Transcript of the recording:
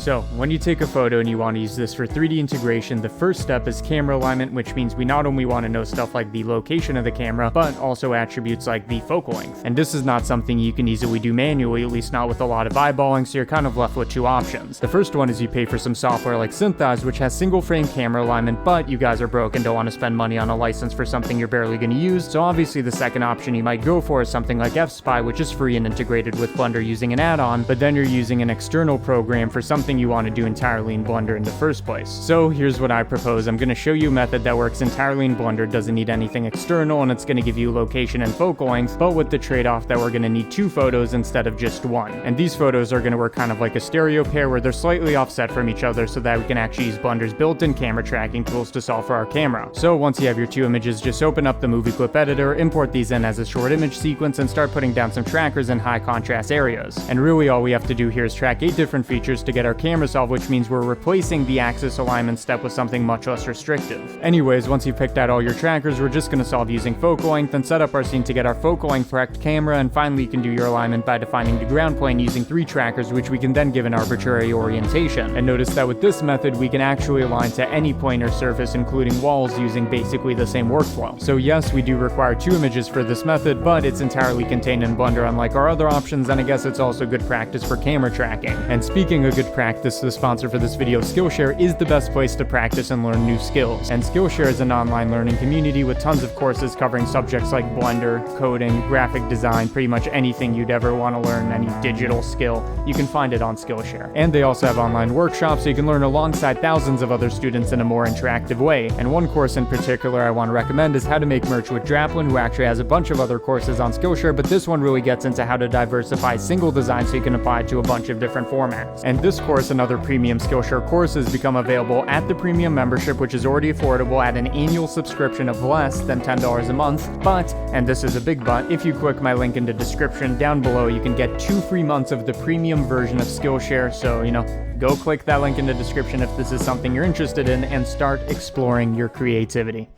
So, when you take a photo and you want to use this for 3D integration, the first step is camera alignment, which means we not only want to know stuff like the location of the camera, but also attributes like the focal length. And this is not something you can easily do manually, at least not with a lot of eyeballing, so you're kind of left with two options. The first one is you pay for some software like Synthesize, which has single frame camera alignment, but you guys are broke and don't want to spend money on a license for something you're barely going to use, so obviously the second option you might go for is something like F-Spy, which is free and integrated with Blender using an add-on, but then you're using an external program for something you want to do entirely in Blender in the first place. So here's what I propose. I'm going to show you a method that works entirely in Blender, doesn't need anything external, and it's going to give you location and focal length, but with the trade-off that we're going to need two photos instead of just one. And these photos are going to work kind of like a stereo pair where they're slightly offset from each other so that we can actually use Blender's built-in camera tracking tools to solve for our camera. So once you have your two images, just open up the movie clip editor, import these in as a short image sequence, and start putting down some trackers in high contrast areas. And really all we have to do here is track 8 different features to get our camera solved, which means we're replacing the axis alignment step with something much less restrictive. Anyways, once you've picked out all your trackers, we're just going to solve using focal length and set up our scene to get our focal length correct camera, and finally you can do your alignment by defining the ground plane using 3 trackers, which we can then give an arbitrary orientation. And notice that with this method we can actually align to any plane or surface, including walls, using basically the same workflow. So yes, we do require 2 images for this method, but it's entirely contained in Blender unlike our other options, and I guess it's also good practice for camera tracking. And speaking of good practice, the sponsor for this video, Skillshare, is the best place to practice and learn new skills. And Skillshare is an online learning community with tons of courses covering subjects like Blender, coding, graphic design, pretty much anything you'd ever want to learn, any digital skill, you can find it on Skillshare. And they also have online workshops so you can learn alongside thousands of other students in a more interactive way. And one course in particular I want to recommend is how to make merch with Draplin, who actually has a bunch of other courses on Skillshare, but this one really gets into how to diversify single design so you can apply it to a bunch of different formats. And this course and other premium Skillshare courses become available at the premium membership, which is already affordable at an annual subscription of less than $10 a month. But, and this is a big but, if you click my link in the description down below, you can get 2 free months of the premium version of Skillshare, so go click that link in the description if this is something you're interested in and start exploring your creativity.